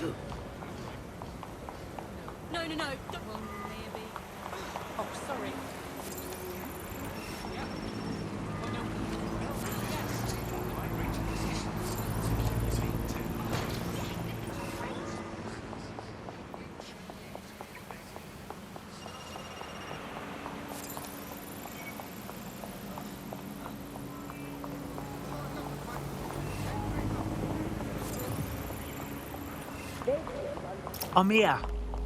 No. Well, maybe. Oh, sorry. I'm here.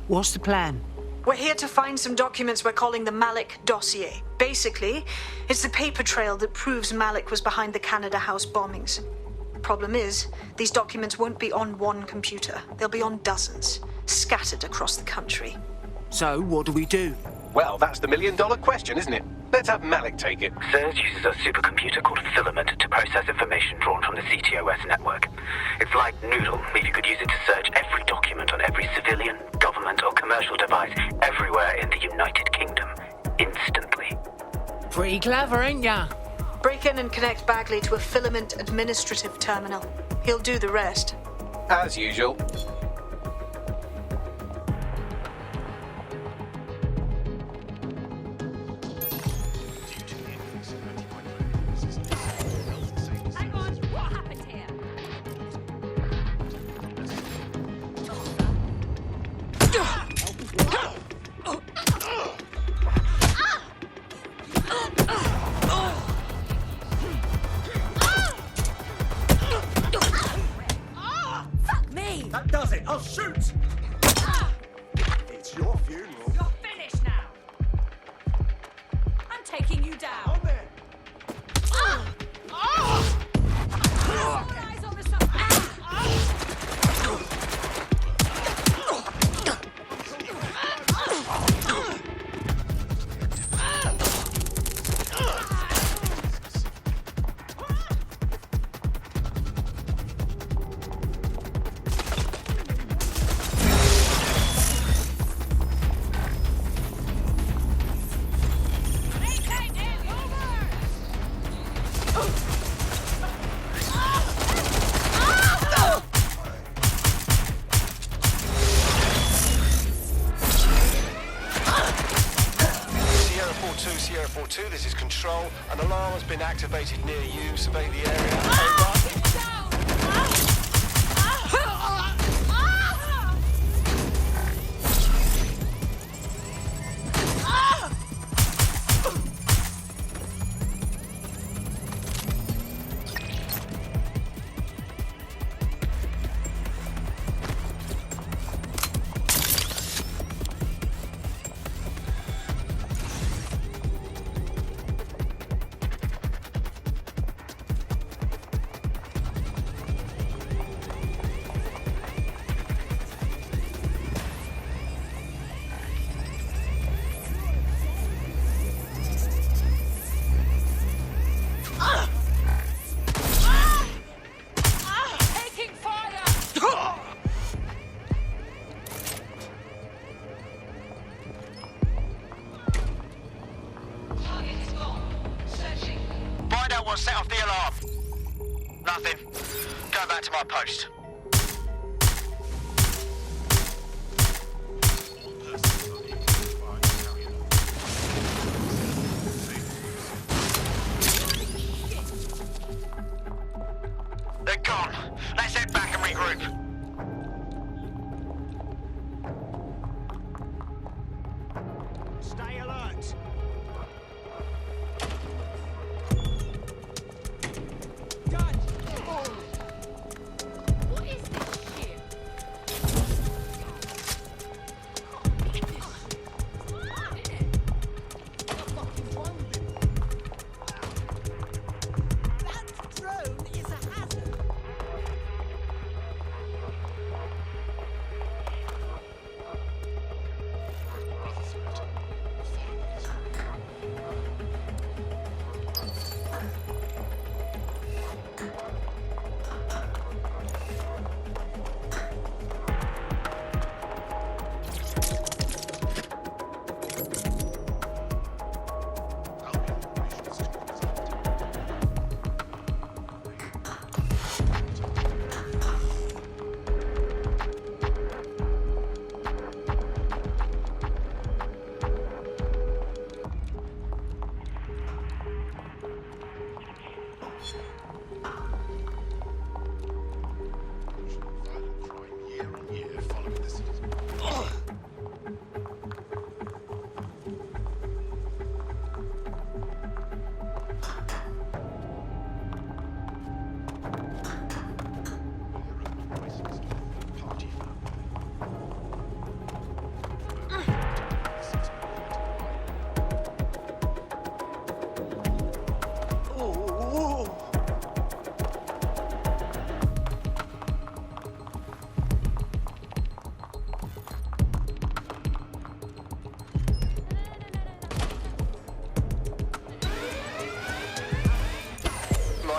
What's the plan? We're here to find some documents we're calling the Malik dossier. Basically, it's the paper trail that proves Malik was behind the Canada House bombings. Problem is, these documents won't be on one computer. They'll be on dozens, scattered across the country. So, what do we do? Well, that's the million-dollar question, isn't it? Let's have Malik take it. SIRS uses a supercomputer called Filamenta to process information drawn from the CTOS network. It's like Noodle, if you could use it to search every document on every civilian, government or commercial device everywhere in the United Kingdom, instantly. Pretty clever, ain't ya? Break in and connect Bэгli to a Filament administrative terminal. He'll do the rest. As usual. That does it! I'll shoot! It's your funeral. You're finished now. I'm taking you down. On there! All eyes on the subject. Sierra 4-2, this is Control. An alarm has been activated near you. Survey the area. Over. Set off the alarm. Nothing. Go back to my post. They're gone. Let's head back and regroup. Stay alert.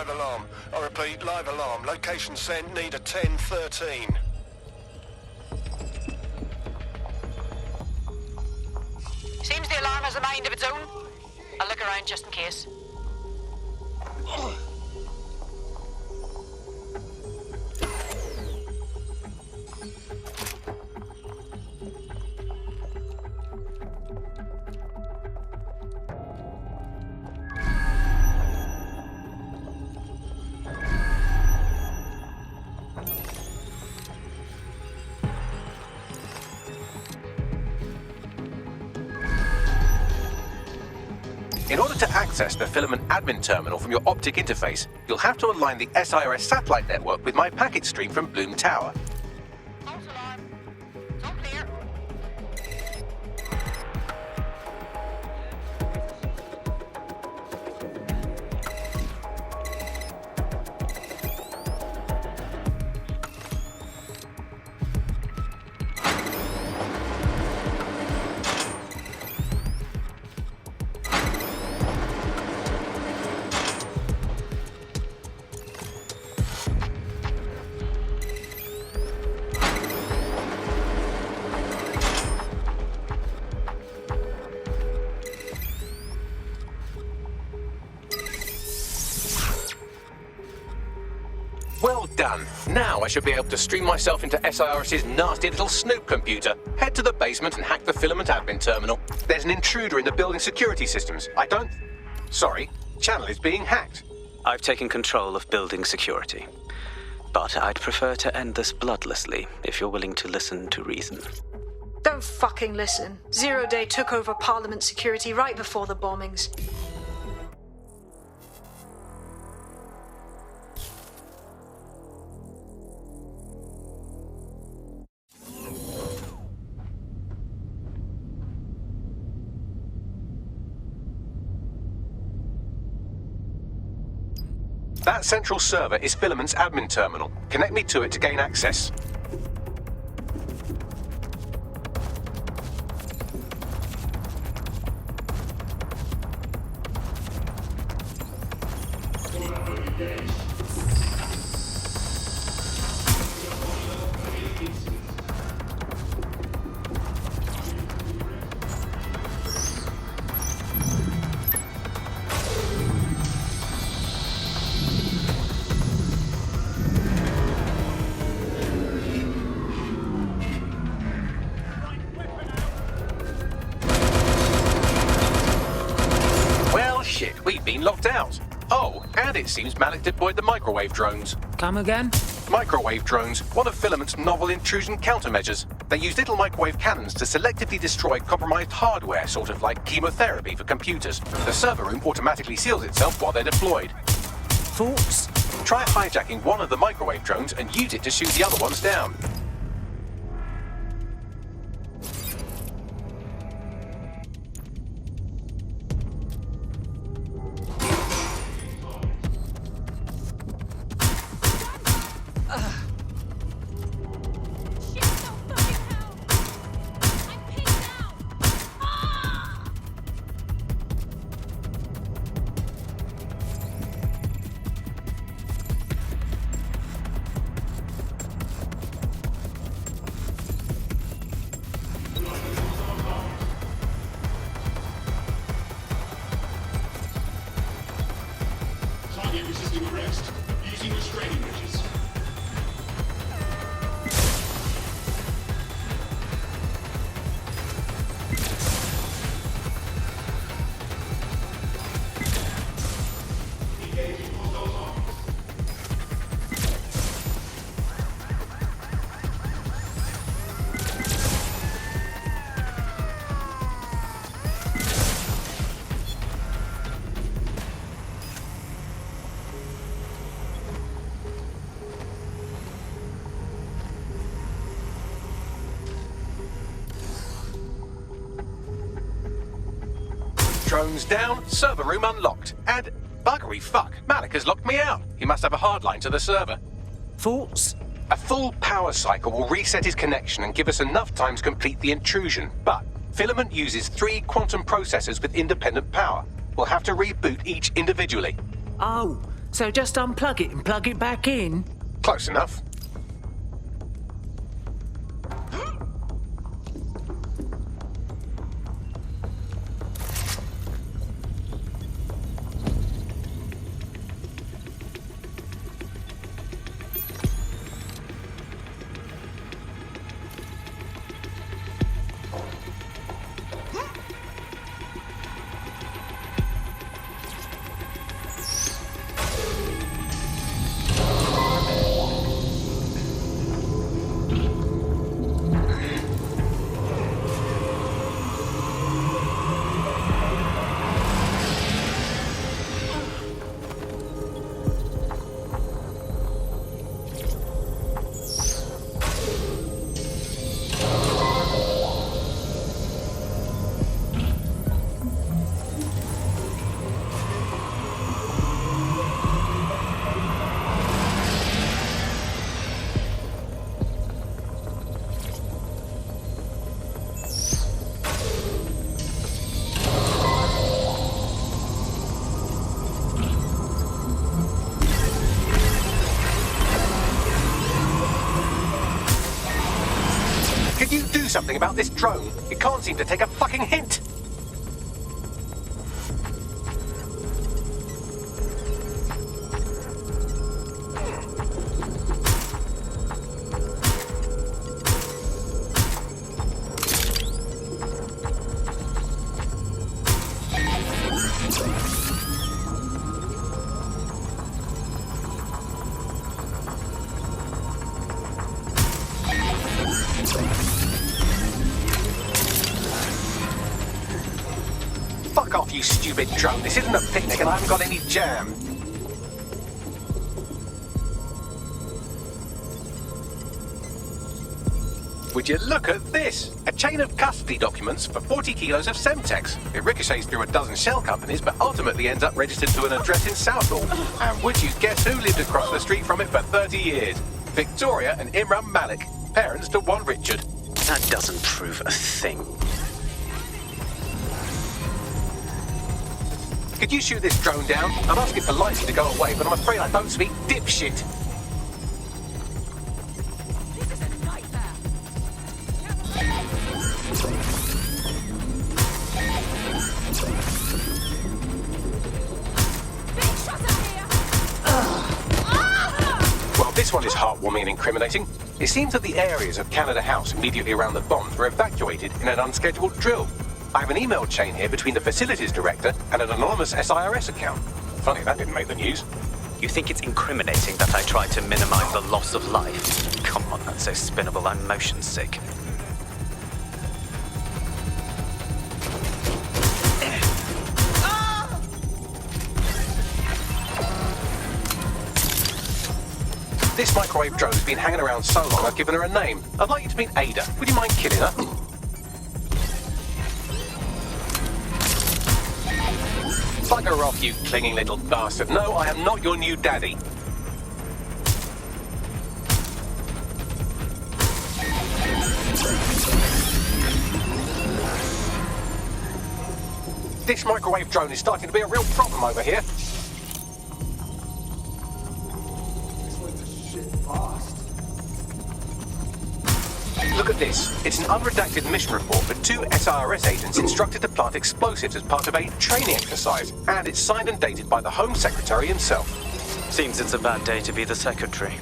live alarm. I repeat, live alarm. Location sent, need a 1013. Seems the alarm has a mind of its own. I'll look around just in case. In order to access the Filament admin terminal from your optic interface, you'll have to align the SIRS satellite network with my packet stream from Bloom Tower. False alarm. It's all clear. Well done. Now I should be able to stream myself into SIRS's nasty little snoop computer, head to the basement and hack the Filament admin terminal. There's an intruder in the building security systems. Sorry, channel is being hacked. I've taken control of building security. But I'd prefer to end this bloodlessly, if you're willing to listen to reason. Don't fucking listen. Zero Day took over Parliament security right before the bombings. That central server is Filament's admin terminal. Connect me to it to gain access. We've been locked out. Oh, and it seems Malik deployed the microwave drones. Come again? Microwave drones, one of Filament's novel intrusion countermeasures. They use little microwave cannons to selectively destroy compromised hardware, sort of like chemotherapy for computers. The server room automatically seals itself while they're deployed. Thoughts? Try hijacking one of the microwave drones and use it to shoot the other ones down. Drones down, server room unlocked. And buggery fuck, Malik has locked me out. He must have a hard line to the server. Thoughts? A full power cycle will reset his connection and give us enough time to complete the intrusion. But Filament uses 3 quantum processors with independent power. We'll have to reboot each individually. Oh, So just unplug it and plug it back in? Close enough. Something about this drone. It can't seem to take a fucking hint. Fuck off, you stupid drone. This isn't a picnic and I haven't got any jam. Would you look at this? A chain of custody documents for 40 kilos of Semtex. It ricochets through a dozen shell companies, but ultimately ends up registered to an address in Southall. And would you guess who lived across the street from it for 30 years? Victoria and Imran Malik, parents to one Richard. That doesn't prove a thing. Could you shoot this drone down? I'm asking politely to go away, but I'm afraid I don't speak dipshit. This is a nightmare. Big shot out here. Well, this one is heartwarming and incriminating. It seems that the areas of Canada House immediately around the bombs were evacuated in an unscheduled drill. I have an email chain here between the facilities director and an anonymous SIRS account. Funny that didn't make the news. You think it's incriminating that I tried to minimize the loss of life? Come on, that's so spinnable, I'm motion sick. This microwave drone's been hanging around so long I've given her a name. I'd like you to meet Ada. Would you mind killing her? Bugger off, you clinging little bastard. No, I am not your new daddy. This microwave drone is starting to be a real problem over here. Look at this. It's an unredacted mission report for 2 SIRS agents instructed to plant explosives as part of a training exercise. And it's signed and dated by the Home Secretary himself. Seems it's a bad day to be the secretary.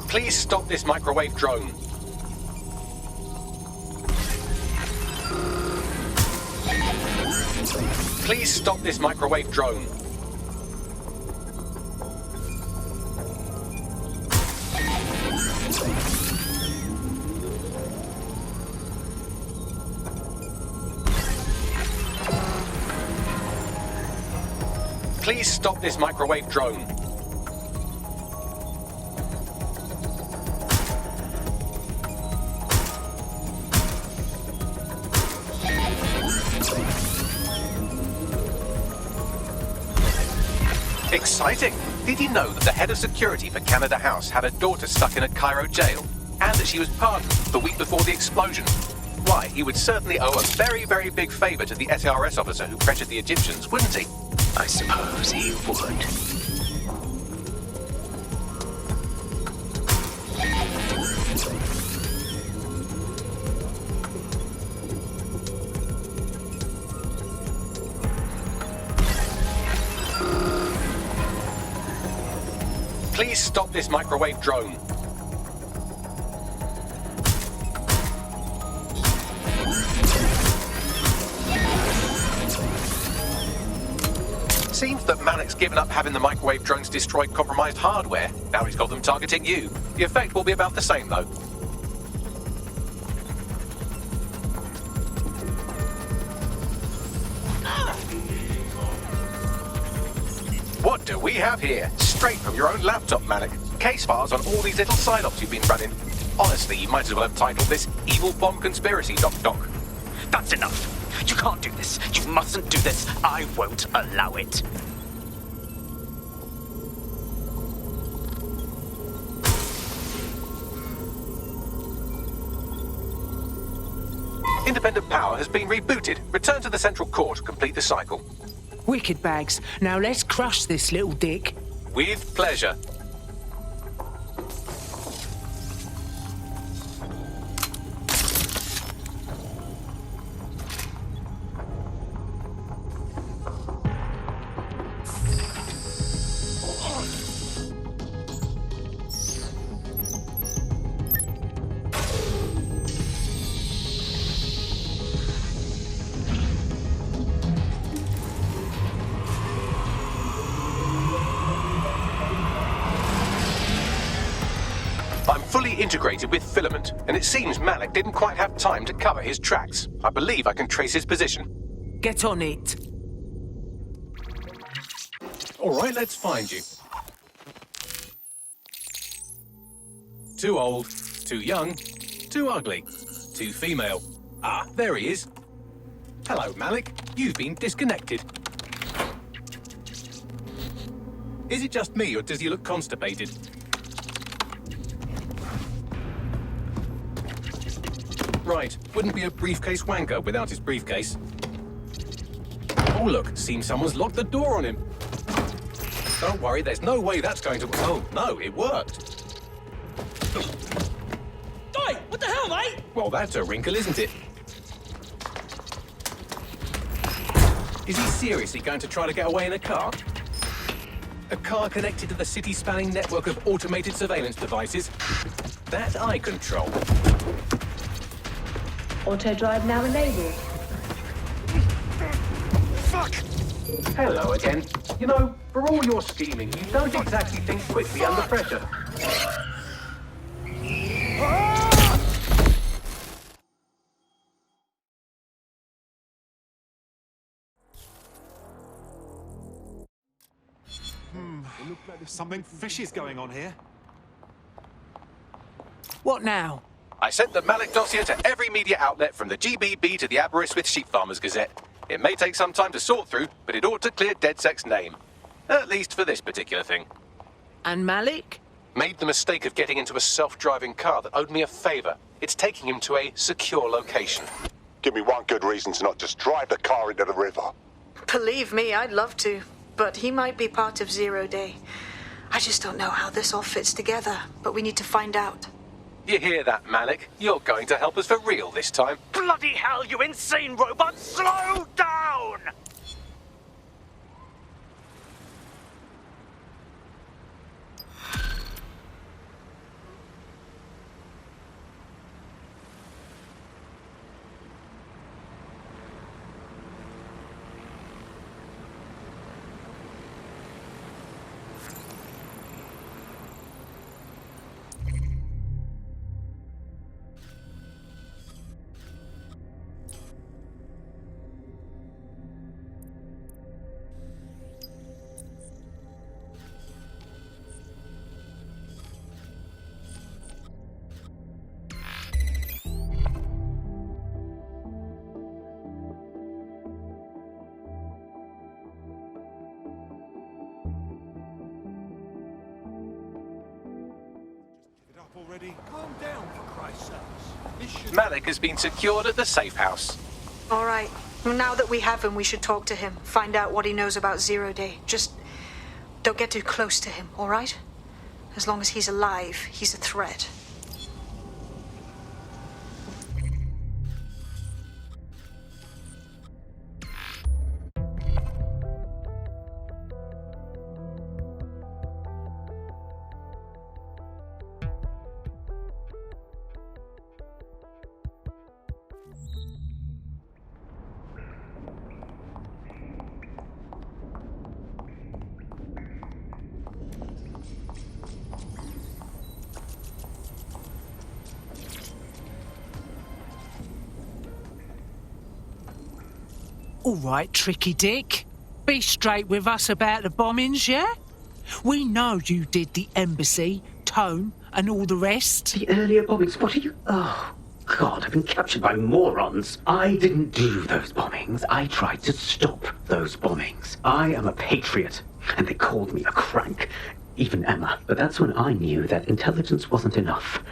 Please stop this microwave drone. Please stop this microwave drone. Please stop this microwave drone. Exciting! Did you know that the head of security for Canada House had a daughter stuck in a Cairo jail? And that she was pardoned the week before the explosion? Why, he would certainly owe a very, very big favour to the SRS officer who pressured the Egyptians, wouldn't he? I suppose he would. Please stop this microwave drone. Seems that Malik's given up having the microwave drones destroy compromised hardware. Now he's got them targeting you. The effect will be about the same, though. What do we have here? Straight from your own laptop, Malik. Case files on all these little side ops you've been running. Honestly, you might as well have titled this Evil Bomb Conspiracy, Doc. That's enough. You can't do this. You mustn't do this. I won't allow it. Independent power has been rebooted. Return to the central core to complete the cycle. Wicked bags. Now let's crush this little dick. With pleasure. I'm fully integrated with Filament, and it seems Malik didn't quite have time to cover his tracks. I believe I can trace his position. Get on it. All right, let's find you. Too old, too young, too ugly, too female. Ah, there he is. Hello, Malik. You've been disconnected. Is it just me, or does he look constipated? Right, wouldn't be a briefcase wanker without his briefcase. Oh look, seems someone's locked the door on him. Don't worry, there's no way that's going to... Oh, no, it worked. Oi, what the hell, mate? Well, that's a wrinkle, isn't it? Is he seriously going to try to get away in a car? A car connected to the city-spanning network of automated surveillance devices? That I control. Auto drive now enabled. Fuck! Hello again. You know, for all your scheming, you don't exactly think quickly under pressure. It looks like there's something fishy's going on here. What now? I sent the Malik dossier to every media outlet from the GBB to the Aberystwyth Sheep Farmers Gazette. It may take some time to sort through, but it ought to clear DedSec's name. At least for this particular thing. And Malik? Made the mistake of getting into a self-driving car that owed me a favor. It's taking him to a secure location. Give me one good reason to not just drive the car into the river. Believe me, I'd love to, but he might be part of Zero Day. I just don't know how this all fits together, but we need to find out. You hear that, Malik? You're going to help us for real this time. Bloody hell, you insane robot! Slow down! Already, calm down for Christ's sakes. This should... Malik has been secured at the safe house. All right. Now that we have him, we should talk to him. Find out what he knows about Zero Day. Just don't get too close to him, all right? As long as he's alive, he's a threat. All right, Tricky Dick. Be straight with us about the bombings, yeah? We know you did the embassy, Tone, and all the rest. The earlier bombings, what are you... Oh, God, I've been captured by morons. I didn't do those bombings. I tried to stop those bombings. I am a patriot, and they called me a crank. Even Emma. But that's when I knew that intelligence wasn't enough.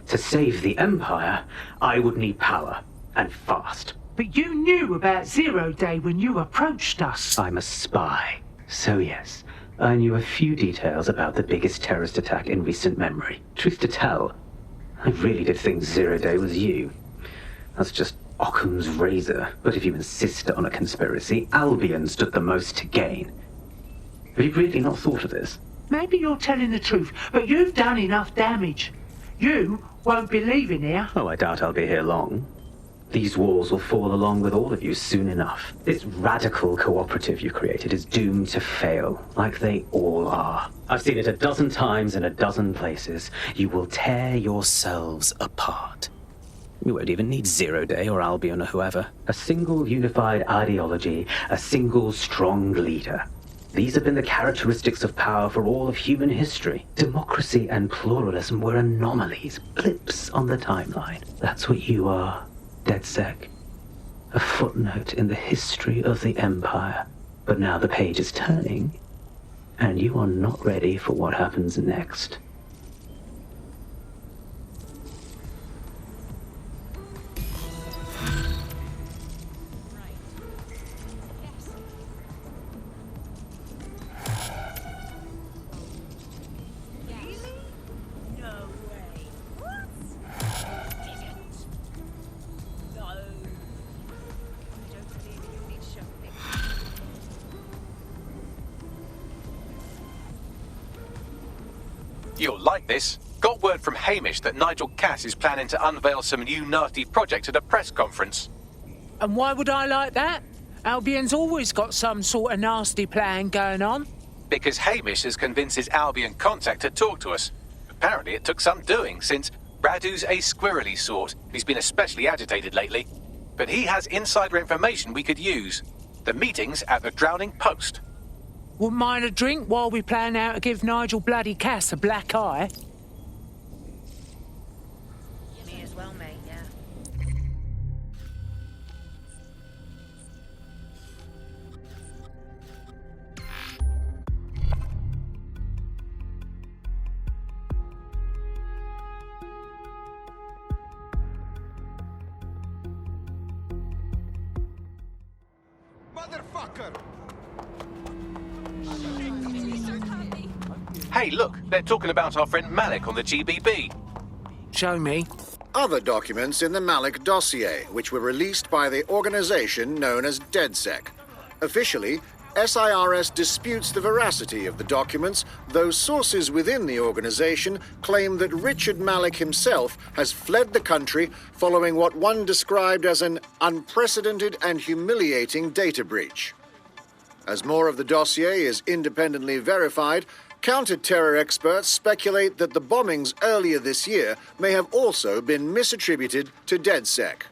To save the Empire, I would need power, and fast. But you knew about Zero Day when you approached us. I'm a spy. So yes, I knew a few details about the biggest terrorist attack in recent memory. Truth to tell, I really did think Zero Day was you. That's just Occam's razor. But if you insist on a conspiracy, Albion stood the most to gain. Have you really not thought of this? Maybe you're telling the truth, but you've done enough damage. You won't be leaving here. Oh, I doubt I'll be here long. These walls will fall along with all of you soon enough. This radical cooperative you created is doomed to fail, like they all are. I've seen it a dozen times in a dozen places. You will tear yourselves apart. You won't even need Zero Day or Albion or whoever. A single unified ideology, a single strong leader. These have been the characteristics of power for all of human history. Democracy and pluralism were anomalies, blips on the timeline. That's what you are. DedSec, a footnote in the history of the Empire. But now the page is turning, and you are not ready for what happens next. You'll like this. Got word from Hamish that Nigel Cass is planning to unveil some new nasty project at a press conference. And why would I like that? Albion's always got some sort of nasty plan going on. Because Hamish has convinced his Albion contact to talk to us. Apparently it took some doing, since Radu's a squirrely sort. He's been especially agitated lately. But he has insider information we could use. The meeting's at the Drowning Post. Wouldn't mind a drink while we plan how to give Nigel bloody Cass a black eye. Me as well, mate, yeah. Motherfucker! Hey, look, they're talking about our friend Malik on the GBB. Show me. Other documents in the Malik dossier, which were released by the organization known as DedSec. Officially, SIRS disputes the veracity of the documents, though sources within the organization claim that Richard Malik himself has fled the country following what one described as an unprecedented and humiliating data breach. As more of the dossier is independently verified, counter-terror experts speculate that the bombings earlier this year may have also been misattributed to DedSec.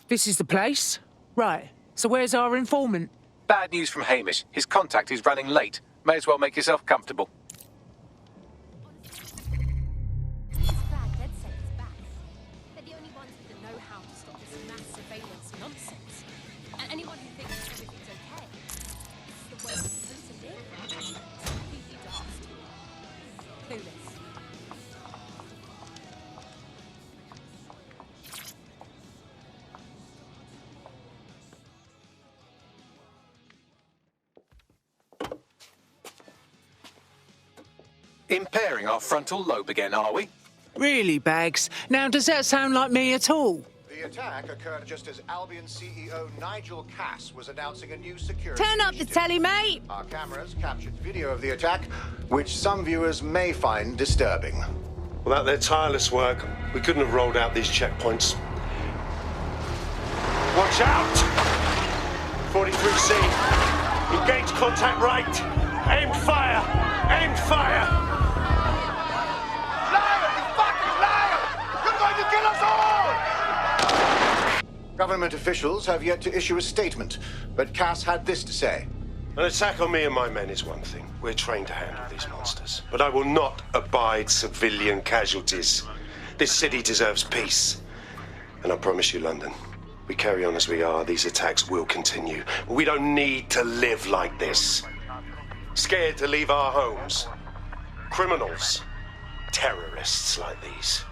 This is the place? Right. So where's our informant? Bad news from Hamish. His contact is running late. May as well make yourself comfortable. Impairing our frontal lobe again, are we? Really, Bags? Now, does that sound like me at all? The attack occurred just as Albion CEO Nigel Cass was announcing a new security Turn up the telly, mate! Our cameras captured video of the attack, which some viewers may find disturbing. Without their tireless work, we couldn't have rolled out these checkpoints. Watch out! 43C. Engage contact right. Aimed fire. Aimed fire. Liar! You fucking liar! You're going to kill us all! Government officials have yet to issue a statement, but Cass had this to say. An attack on me and my men is one thing. We're trained to handle these monsters. But I will not abide civilian casualties. This city deserves peace. And I promise you, London, we carry on as we are, these attacks will continue. We don't need to live like this. Scared to leave our homes. Criminals, terrorists like these,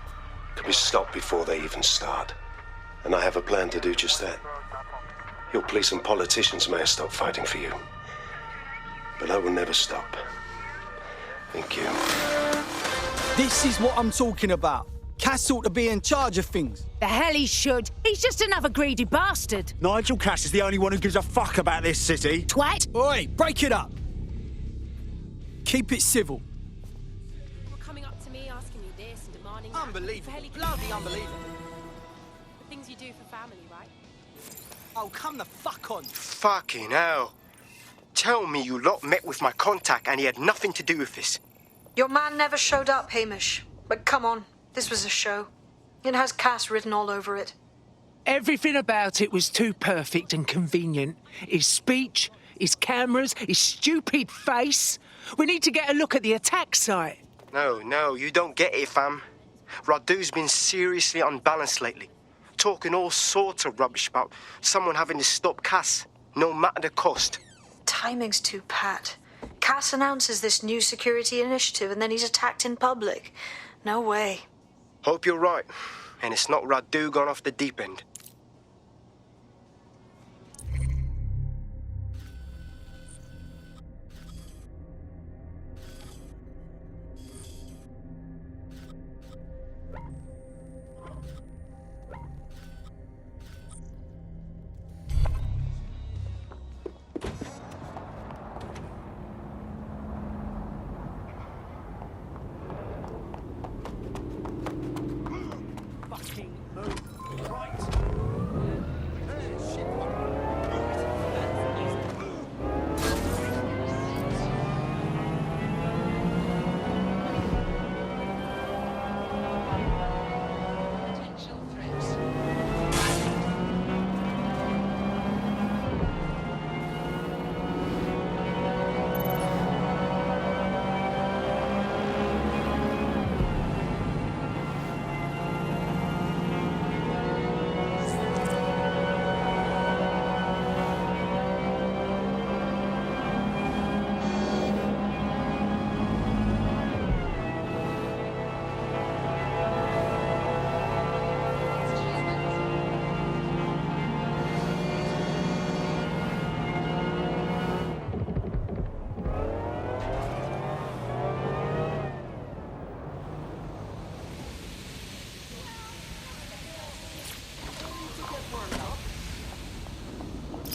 can be stopped before they even start. And I have a plan to do just that. Your police and politicians may have stopped fighting for you. But I will never stop. Thank you. This is what I'm talking about. Cass ought to be in charge of things. The hell he should. He's just another greedy bastard. Nigel Cass is the only one who gives a fuck about this city. Twat. Oi, break it up. Keep it civil. You're coming up to me asking me this and demanding Unbelievable. Bloody unbelievable. the things you do for family, right? Oh, come the fuck on. Fucking hell. Tell me you lot met with my contact and he had nothing to do with this. Your man never showed up, Hamish. But come on, this was a show. It has Cass written all over it. Everything about it was too perfect and convenient. His speech, his cameras, his stupid face. We need to get a look at the attack site. No, you don't get it, fam. Radu's been seriously unbalanced lately. Talking all sorts of rubbish about someone having to stop Cass, no matter the cost. Timing's too pat. Cass announces this new security initiative and then he's attacked in public. No way. Hope you're right. And it's not Radu gone off the deep end.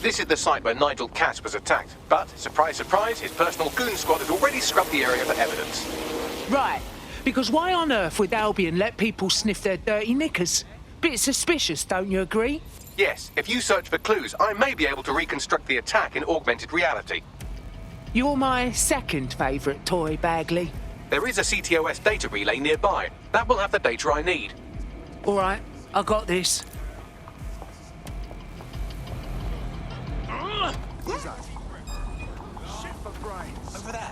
This is the site where Nigel Cass was attacked, but, surprise, surprise, his personal goon squad has already scrubbed the area for evidence. Right, because why on earth would Albion let people sniff their dirty knickers? Bit suspicious, don't you agree? Yes, if you search for clues, I may be able to reconstruct the attack in augmented reality. You're my second favourite toy, Bэгli. There is a CTOS data relay nearby. That will have the data I need. All right, I got this. Shit for brains. Over there.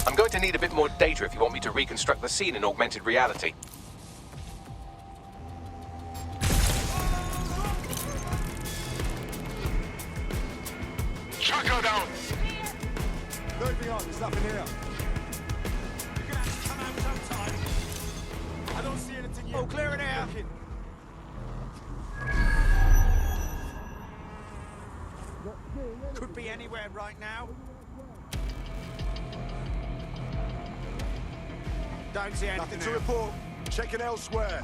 I'm going to need a bit more data if you want me to reconstruct the scene in augmented reality. Chuck her down! Moving on, there's nothing here. You're gonna have to come out sometime. I don't see anything yet. Oh, clear in here. Could be anywhere right now. Don't see anything. Nothing to report. Checking elsewhere.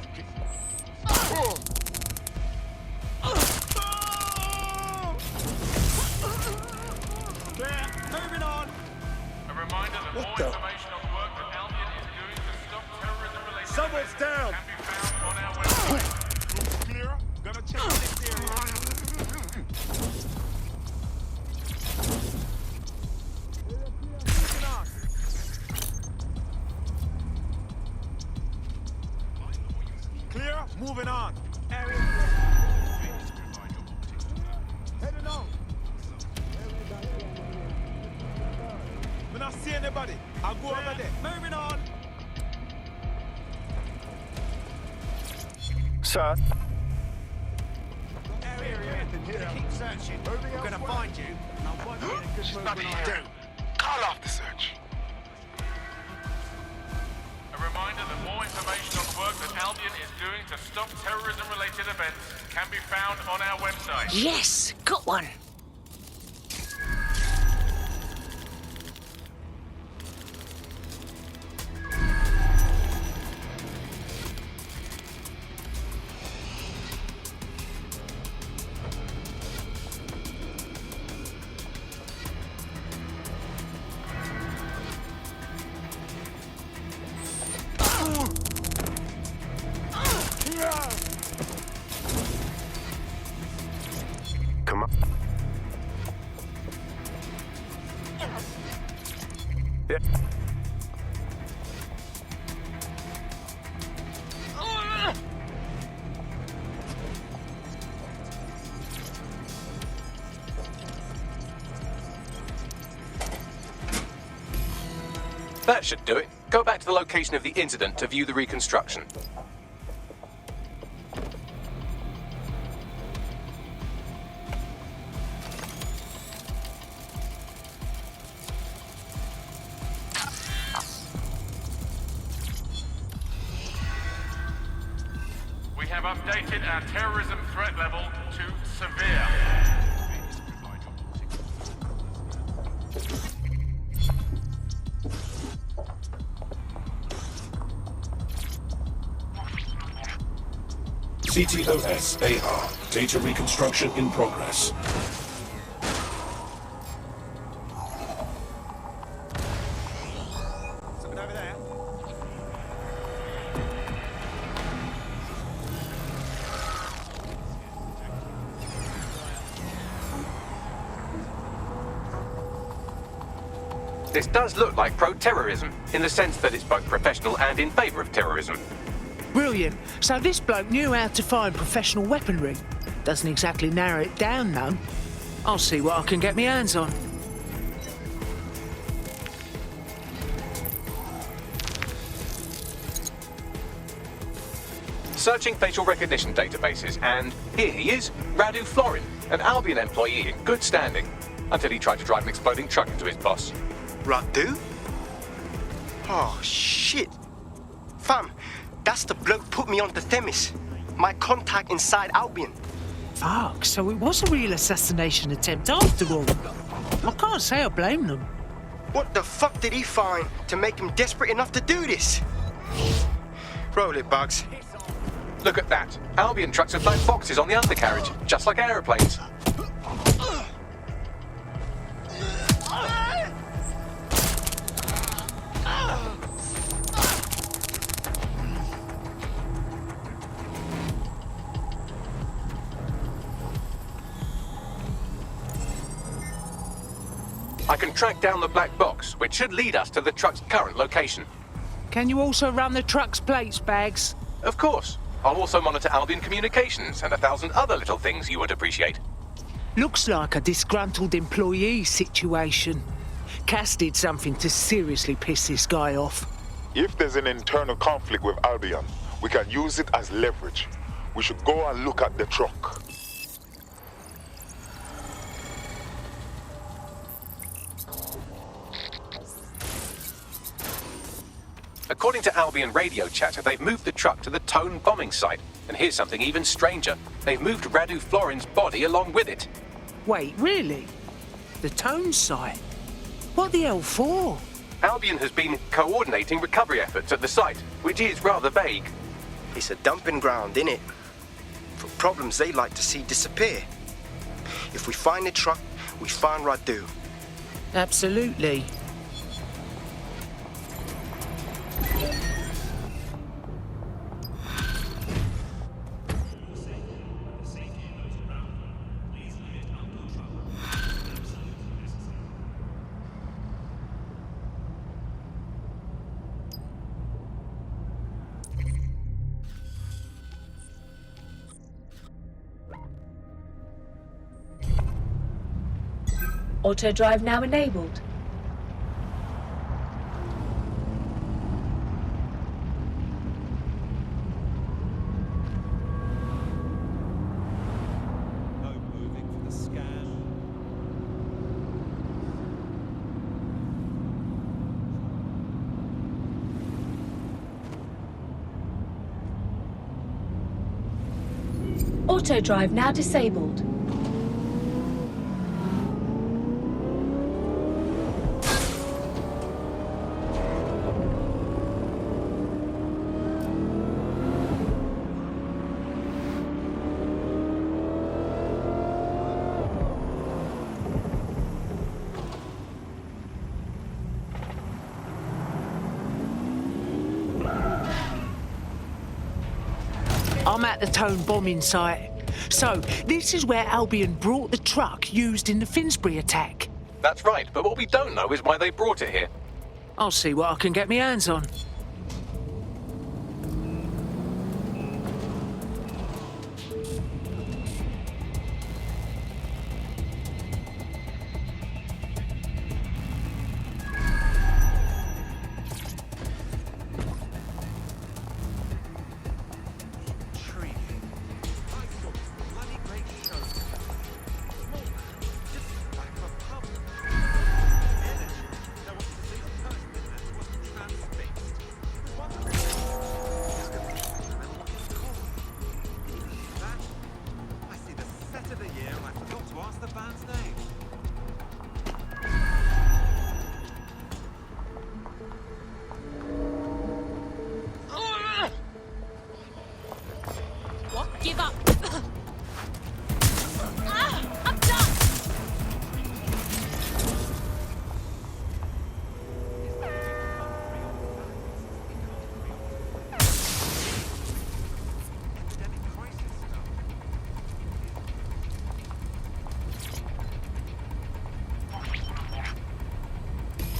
Clear. Moving on. A reminder that more information on the work that Альбиона is doing to stop terrorism-related Someone's down. can be found on our website. Looks clear. Gonna check this area. Moving on. Clear. Moving on. Area. Heading on. When I see anybody, I'll go over there. Moving on. Sir. Area. Keep searching. We're gonna find you. And I won't be in a good mood when I do. Call off the search. A reminder that more information on the work that Альбиона is doing to stop terrorism-related events can be found on our website. Yes, got one. Come on. Yeah. That should do it. Go back to the location of the incident to view the reconstruction. We have updated our terrorism threat level to severe. CTOS-AR. Data reconstruction in progress. Something over there. This does look like pro-terrorism, in the sense that it's both professional and in favour of terrorism. Brilliant. So this bloke knew how to find professional weaponry. Doesn't exactly narrow it down, though. I'll see what I can get my hands on. Searching facial recognition databases, and here he is, Radu Florin, an Albion employee in good standing, until he tried to drive an exploding truck into his boss. Radu? Oh, shit. Fam, that's the bloke put me on the Themis. My contact inside Albion. Fuck, so it was a real assassination attempt after all. I can't say I blame them. What the fuck did he find to make him desperate enough to do this? Roll it, Bugs. Look at that. Albion trucks have black boxes on the undercarriage, just like aeroplanes. I can track down the black box, which should lead us to the truck's current location. Can you also run the truck's plates, Bags? Of course. I'll also monitor Albion communications and 1,000 other little things you would appreciate. Looks like a disgruntled employee situation. Cass did something to seriously piss this guy off. If there's an internal conflict with Albion, we can use it as leverage. We should go and look at the truck. According to Albion radio chatter, they've moved the truck to the Tone bombing site. And here's something even stranger. They've moved Radu Florin's body along with it. Wait, really? The Tone site? What the hell for? Albion has been coordinating recovery efforts at the site, which is rather vague. It's a dumping ground, innit? For problems they like to see disappear. If we find the truck, we find Radu. Absolutely. Auto drive now enabled. No moving for the scan. Auto drive now disabled. I'm at the Tone bombing site. So, this is where Albion brought the truck used in the Finsbury attack. That's right, but what we don't know is why they brought it here. I'll see what I can get my hands on. Give up. I'm done.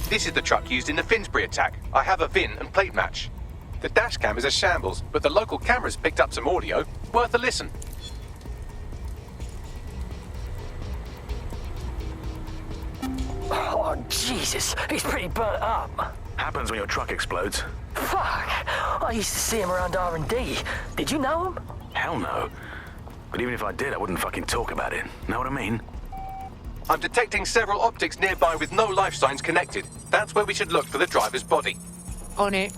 This is the truck used in the Finsbury attack. I have a VIN and plate match. The dash cam is a shambles, but the local cameras picked up some audio. Worth a listen. Oh, Jesus. He's pretty burnt up. Happens when your truck explodes. Fuck. I used to see him around R&D. Did you know him? Hell no. But even if I did, I wouldn't fucking talk about it. Know what I mean? I'm detecting several optics nearby with no life signs connected. That's where we should look for the driver's body. On it.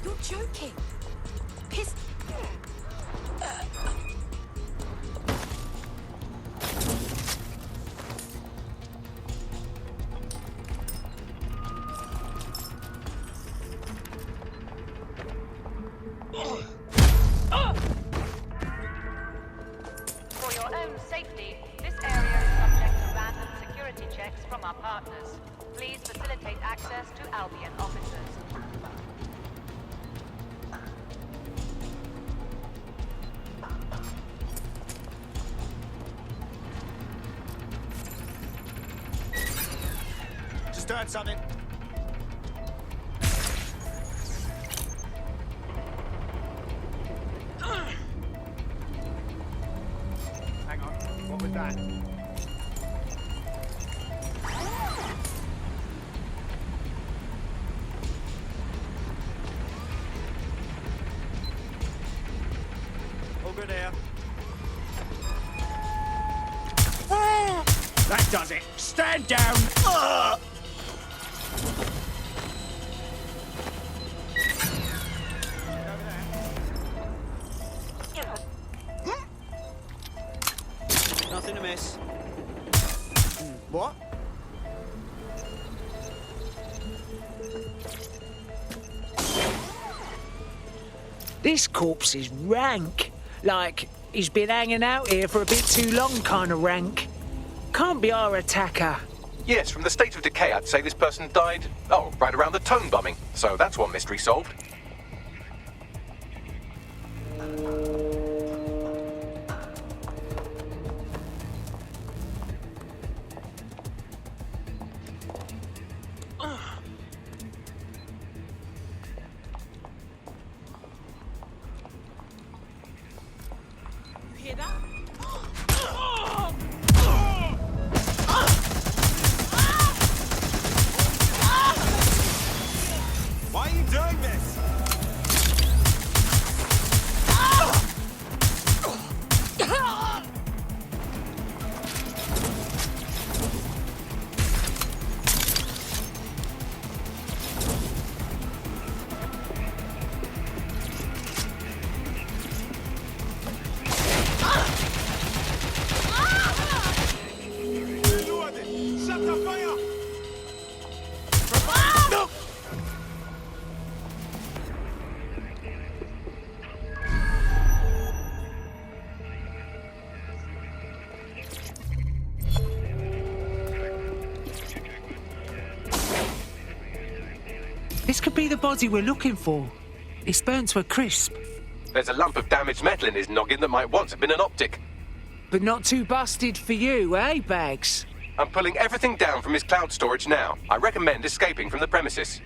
You're joking. Piss. For your own safety, this area is subject to random security checks from our partners. Please facilitate access to Albion officers. Just heard something. Hang on, what was that? That does it. Stand down. Nothing to miss. What? This corpse is rank. Like, he's been hanging out here for a bit too long kind of rank. Can't be our attacker. Yes, from the state of decay, I'd say this person died, right around the tone bombing. So that's one mystery solved. Why are you doing this? Shut the fire! This could be the body we're looking for. It's burnt to a crisp. There's a lump of damaged metal in his noggin that might once have been an optic. But not too busted for you, eh, Bags? I'm pulling everything down from his cloud storage now. I recommend escaping from the premises.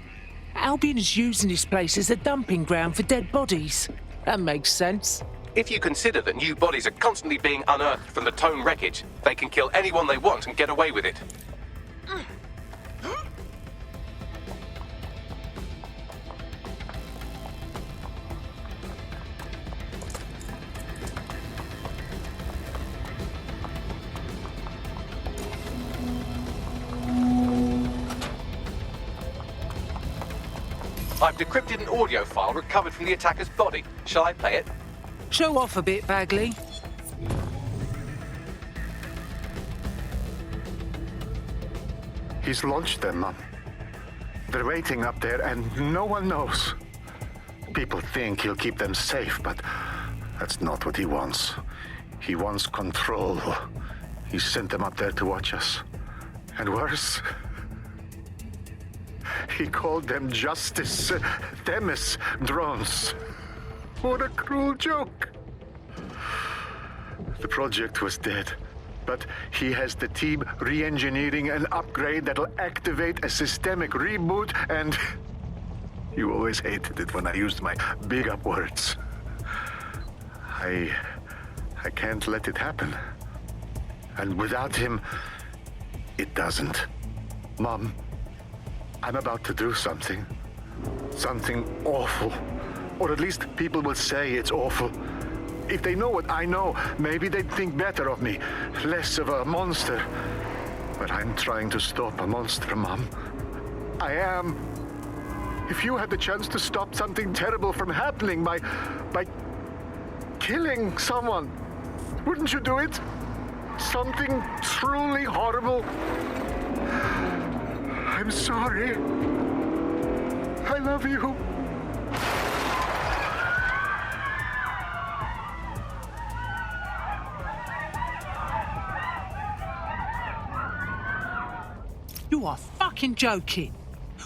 Albion is using this place as a dumping ground for dead bodies. That makes sense. If you consider that new bodies are constantly being unearthed from the Tone wreckage, they can kill anyone they want and get away with it. I've decrypted an audio file recovered from the attacker's body. Shall I play it? Show off a bit, Bagley. He's launched them, Mum. They're waiting up there and no one knows. People think he'll keep them safe, but that's not what he wants. He wants control. He sent them up there to watch us. And worse, he called them Justice Themis drones. What a cruel joke. The project was dead, but he has the team re-engineering an upgrade that'll activate a systemic reboot, and you always hated it when I used my big up words. I can't let it happen. And without him, it doesn't. Mom, I'm about to do something. Something awful. Or at least people will say it's awful. If they know what I know, maybe they'd think better of me. Less of a monster. But I'm trying to stop a monster, Mom. I am. If you had the chance to stop something terrible from happening by killing someone, wouldn't you do it? Something truly horrible. I'm sorry. I love you. You are fucking joking.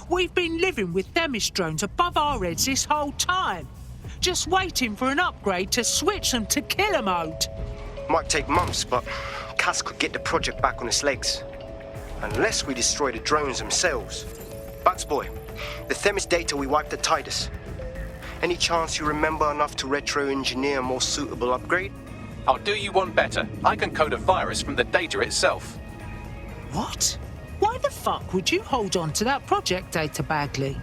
We've been living with Themis drones above our heads this whole time. Just waiting for an upgrade to switch them to killer mode. Might take months, but Cass could get the project back on its legs. Unless we destroy the drones themselves. Bats boy, the Themis data we wiped at Titus. Any chance you remember enough to retro-engineer a more suitable upgrade? I'll do you one better. I can code a virus from the data itself. What? Why the fuck would you hold on to that project data, Bagley?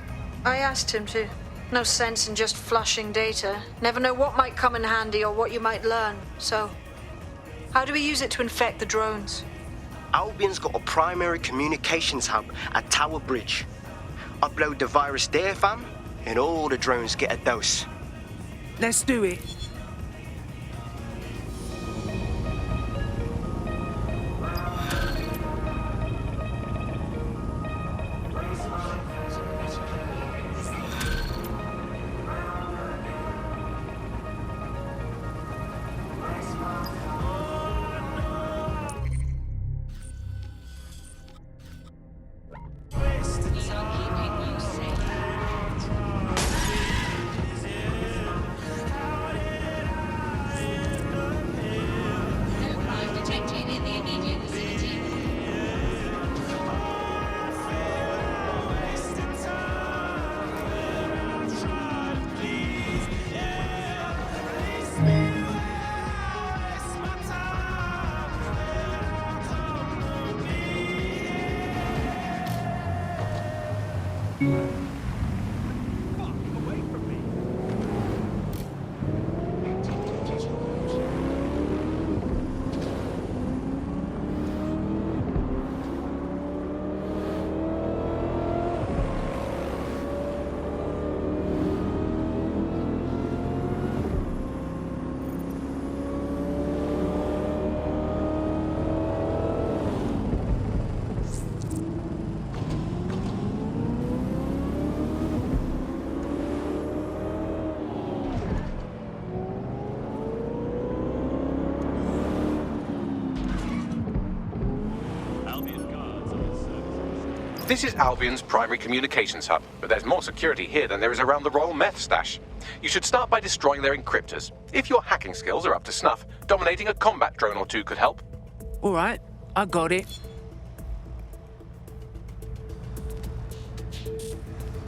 I asked him to. No sense in just flushing data. Never know what might come in handy or what you might learn. So, how do we use it to infect the drones? Albion's got a primary communications hub at Tower Bridge. Upload the virus there, fam, and all the drones get a dose. Let's do it. This is Albion's primary communications hub, but there's more security here than there is around the Royal Meth stash. You should start by destroying their encryptors. If your hacking skills are up to snuff, dominating a combat drone or two could help. All right, I got it.